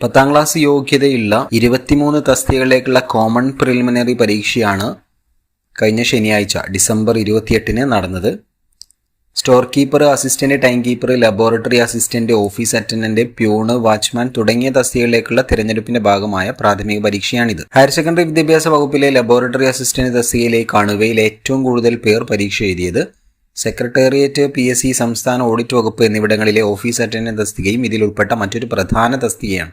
10ാം class യോഗ്യതയുള്ള 23 തസ്തികകളിലേക്കുള്ള common preliminary പരീക്ഷയാണ് കഴിഞ്ഞ ശനിയാഴ്ച ഡിസംബർ 28 നടന്നത്. Store keeper, assistant time keeper, laboratory assistant, office attendant, peon, watchman തുടങ്ങിയ തസ്തികകളിലേക്കുള്ള തിരഞ്ഞെടുപ്പിന്റെ ഭാഗമായ പ്രാഥമിക പരീക്ഷയാണിത്. ഹയർ സെക്കൻഡറി വിദ്യാഭ്യാസ വകുപ്പിലെ ലബോറട്ടറി അസിസ്റ്റന്റ് തസ്തികയിലേക്കാണ് ഇവയിൽ ഏറ്റവും കൂടുതൽ പേർ പരീക്ഷ എഴുതിയത്. സെക്രട്ടേറിയറ്റ്, PSC, സംസ്ഥാന ഓഡിറ്റ് വകുപ്പ് എന്നിവിടങ്ങളിലെ ഓഫീസ് അറ്റൻഡന്റ് തസ്തികയും ഇതിൽ ഉൾപ്പെട്ട മറ്റൊരു പ്രധാന തസ്തികയാണ്.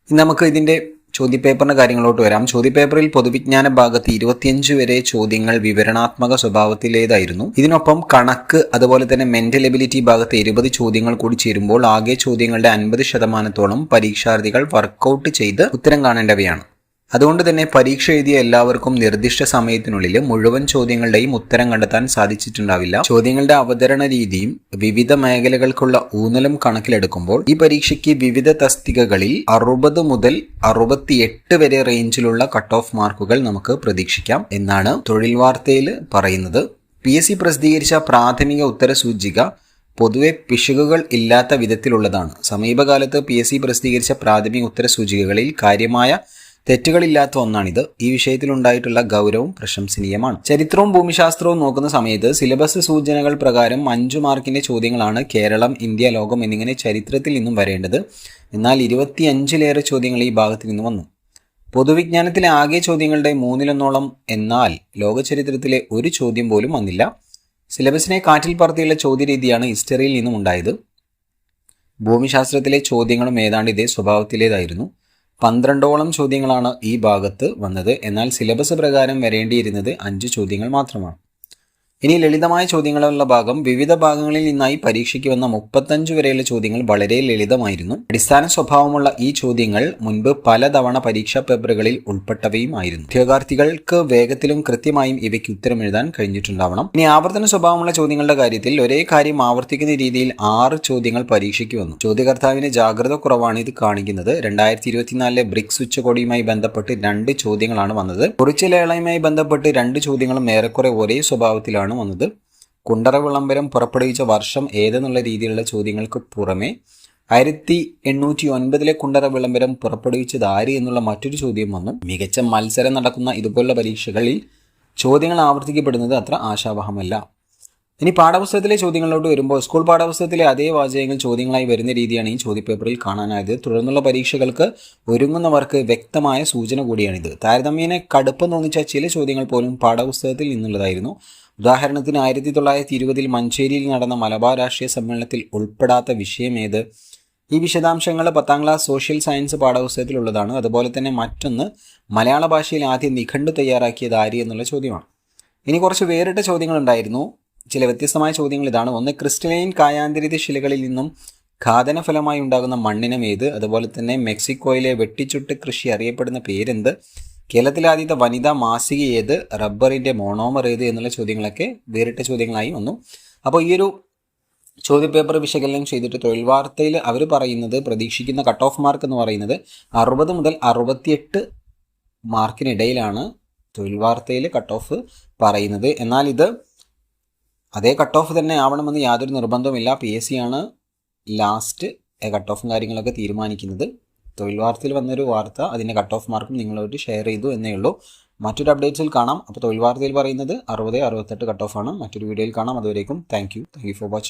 ഇനി നമുക്ക് ഇതിന്റെ ചോദ്യപേപ്പറിന്റെ കാര്യങ്ങളോട്ട് വരാം. ചോദ്യപേപ്പറിൽ പൊതുവിജ്ഞാന ഭാഗത്ത് 25 വരെ ചോദ്യങ്ങൾ വിവരണാത്മക സ്വഭാവത്തിലേതായിരുന്നു. ഇതിനൊപ്പം കണക്ക് അതുപോലെ തന്നെ മെന്റൽ എബിലിറ്റി ഭാഗത്ത് 20 ചോദ്യങ്ങൾ കൂടി ചേരുമ്പോൾ ആകെ ചോദ്യങ്ങളുടെ 50% പരീക്ഷാർത്ഥികൾ വർക്കൗട്ട് ചെയ്ത് ഉത്തരം കാണേണ്ടവയാണ്. അതുകൊണ്ട് തന്നെ പരീക്ഷ എഴുതിയ എല്ലാവർക്കും നിർദ്ദിഷ്ട സമയത്തിനുള്ളിൽ മുഴുവൻ ചോദ്യങ്ങളുടെയും ഉത്തരം കണ്ടെത്താൻ സാധിച്ചിട്ടുണ്ടാവില്ല. ചോദ്യങ്ങളുടെ അവതരണ രീതിയും വിവിധ മേഖലകൾക്കുള്ള ഊന്നലും കണക്കിലെടുക്കുമ്പോൾ ഈ പരീക്ഷയ്ക്ക് വിവിധ തസ്തികകളിൽ 60 മുതൽ 68 വരെ റേഞ്ചിലുള്ള കട്ട് ഓഫ് മാർക്കുകൾ നമുക്ക് പ്രതീക്ഷിക്കാം എന്നാണ് തൊഴിൽ വാർത്തയിൽ പറയുന്നത്. PSC പ്രസിദ്ധീകരിച്ച പ്രാഥമിക ഉത്തര സൂചിക പൊതുവെ പിശകുകൾ ഇല്ലാത്ത വിധത്തിലുള്ളതാണ്. സമീപകാലത്ത് PSC പ്രസിദ്ധീകരിച്ച പ്രാഥമിക ഉത്തര സൂചികകളിൽ കാര്യമായ തെറ്റുകളില്ലാത്ത ഒന്നാണിത്. ഈ വിഷയത്തിലുണ്ടായിട്ടുള്ള ഗൗരവം പ്രശംസനീയമാണ്. ചരിത്രവും ഭൂമിശാസ്ത്രവും നോക്കുന്ന സമയത്ത് സിലബസ് സൂചനകൾ പ്രകാരം 5 മാർക്കിന്റെ ചോദ്യങ്ങളാണ് കേരളം, ഇന്ത്യ, ലോകം എന്നിങ്ങനെ ചരിത്രത്തിൽ നിന്നും വരേണ്ടത്. എന്നാൽ 25ലേറെ ചോദ്യങ്ങൾ ഈ ഭാഗത്ത് നിന്ന് വന്നു. പൊതുവിജ്ഞാനത്തിലെ ആകെ ചോദ്യങ്ങളുടെ 1/3 എന്നാൽ ലോക ചരിത്രത്തിലെ ഒരു ചോദ്യം പോലും വന്നില്ല. സിലബസിനെ കാറ്റിൽ പറത്തിയുള്ള ചോദ്യരീതിയാണ് ഹിസ്റ്ററിയിൽ നിന്നും ഉണ്ടായത്. ഭൂമിശാസ്ത്രത്തിലെ ചോദ്യങ്ങളും ഏതാണ്ട് ഇതേ സ്വഭാവത്തിലേതായിരുന്നു. 12ഓളം ചോദ്യങ്ങളാണ് ഈ ഭാഗത്ത് വന്നത്. എന്നാൽ സിലബസ് പ്രകാരം വരേണ്ടിയിരുന്നത് 5 ചോദ്യങ്ങൾ മാത്രമാണ്. ഇനി ലളിതമായ ചോദ്യങ്ങളുള്ള ഭാഗം. വിവിധ ഭാഗങ്ങളിൽ നിന്നായി പരീക്ഷയ്ക്ക് വന്ന 35 വരെയുള്ള ചോദ്യങ്ങൾ വളരെ ലളിതമായിരുന്നു. അടിസ്ഥാന സ്വഭാവമുള്ള ഈ ചോദ്യങ്ങൾ മുൻപ് പലതവണ പരീക്ഷാ പേപ്പറുകളിൽ ഉൾപ്പെട്ടവയുമായിരുന്നു. ഉദ്യോഗാർത്ഥികൾക്ക് വേഗത്തിലും കൃത്യമായും ഇവയ്ക്ക് ഉത്തരം എഴുതാൻ കഴിഞ്ഞിട്ടുണ്ടാവണം. ഇനി ആവർത്തന സ്വഭാവമുള്ള ചോദ്യങ്ങളുടെ കാര്യത്തിൽ ഒരേ കാര്യം ആവർത്തിക്കുന്ന രീതിയിൽ 6 ചോദ്യങ്ങൾ പരീക്ഷയ്ക്ക് വന്നു. ചോദ്യകർത്താവിന് ജാഗ്രത കുറവാണ് ഇത് കാണിക്കുന്നത്. 2024 ബ്രിക്സ് ഉച്ചകോടിയുമായി ബന്ധപ്പെട്ട് 2 ചോദ്യങ്ങളാണ് വന്നത്. കുറിച്ചിലേളയുമായി ബന്ധപ്പെട്ട് 2 ചോദ്യങ്ങളും ഏറെക്കുറെ ഒരേ സ്വഭാവത്തിലാണ് വന്നത്. കുണ്ടറ വിളംബരം പുറപ്പെടുവിച്ച വർഷം ഏതെന്നുള്ള രീതിയിലുള്ള ചോദ്യങ്ങൾക്ക് പുറമെ 1809 കുണ്ടറ വിളംബരം പുറപ്പെടുവിച്ചത് ആര് എന്നുള്ള മറ്റൊരു ചോദ്യം വന്നു. മികച്ച മത്സരം നടക്കുന്ന ഇതുപോലുള്ള പരീക്ഷകളിൽ ചോദ്യങ്ങൾ ആവർത്തിക്കപ്പെടുന്നത് അത്ര ആശാവഹമല്ല. ഇനി പാഠപുസ്തകത്തിലെ ചോദ്യങ്ങളിലോട്ട് വരുമ്പോൾ സ്കൂൾ പാഠപുസ്തകത്തിലെ അതേ വാചകങ്ങൾ ചോദ്യങ്ങളായി വരുന്ന രീതിയാണ് ഈ ചോദ്യപേപ്പറിൽ കാണാനായത്. തുടർന്നുള്ള പരീക്ഷകൾക്ക് ഒരുങ്ങുന്നവർക്ക് വ്യക്തമായ സൂചന കൂടിയാണിത്. താരതമ്യേന കടുപ്പം തോന്നിച്ച ചില ചോദ്യങ്ങൾ പോലും പാഠപുസ്തകത്തിൽ നിന്നുള്ളതായിരുന്നു. ഉദാഹരണത്തിന് 1920 മഞ്ചേരിയിൽ നടന്ന മലബാർ രാഷ്ട്രീയ സമ്മേളനത്തിൽ ഉൾപ്പെടാത്ത വിഷയം ഏത്? ഈ വിശദാംശങ്ങൾ 10ാം ക്ലാസ് സോഷ്യൽ സയൻസ് പാഠപുസ്തകത്തിലുള്ളതാണ്. അതുപോലെ തന്നെ മറ്റൊന്ന് മലയാള ഭാഷയിൽ ആദ്യം നിഘണ്ടു തയ്യാറാക്കിയത് ആര് എന്നുള്ള ചോദ്യമാണ്. ഇനി കുറച്ച് വേറിട്ട ചോദ്യങ്ങളുണ്ടായിരുന്നു. ചില വ്യത്യസ്തമായ ചോദ്യങ്ങൾ ഇതാണ്. ഒന്ന്, ക്രിസ്റ്റലൈൻ കായാന്തരിത ശിലകളിൽ നിന്നും ഘാതന ഫലമായി ഉണ്ടാകുന്ന മണ്ണിനം ഏത്? അതുപോലെ തന്നെ മെക്സിക്കോയിലെ വെട്ടിച്ചുട്ട് കൃഷി അറിയപ്പെടുന്ന പേരെന്ത്? കേരളത്തിലെ ആദ്യത്തെ വനിതാ മാസിക ഏത്? റബ്ബറിന്റെ മോണോമർ ഏത്? എന്നുള്ള ചോദ്യങ്ങളൊക്കെ വേറിട്ട ചോദ്യങ്ങളായി വന്നു. അപ്പോൾ ഈ ഒരു ചോദ്യപേപ്പർ വിശകലനം ചെയ്തിട്ട് തൊഴിൽ വാർത്തയിൽ അവർ പറയുന്നത് പ്രതീക്ഷിക്കുന്ന കട്ട് ഓഫ് മാർക്ക് എന്ന് പറയുന്നത് 60 മുതൽ 68 മാർക്കിനിടയിലാണ് തൊഴിൽ വാർത്തയിൽ കട്ട് ഓഫ് പറയുന്നത്. എന്നാൽ ഇത് അതേ കട്ട് ഓഫ് തന്നെ ആവണമെന്ന് യാതൊരു നിർബന്ധവുമില്ല. PSC ആണ് ലാസ്റ്റ് കട്ട് ഓഫും കാര്യങ്ങളൊക്കെ തീരുമാനിക്കുന്നത്. തൊഴിൽ വാർത്തയിൽ വന്നൊരു വാർത്ത, അതിൻ്റെ കട്ട് ഓഫ് മാർക്കും നിങ്ങളോട് ഷെയർ ചെയ്തു എന്നേ ഉള്ളൂ. മറ്റൊരു അപ്ഡേറ്റ്സിൽ കാണാം. അപ്പോൾ തൊഴിൽ വാർത്തയിൽ പറയുന്നത് 60-68 കട്ട് ഓഫ് ആണ്. മറ്റൊരു വീഡിയോയിൽ കാണാം. അതുവരേക്കും താങ്ക് യു ഫോർ വാച്ചിങ്.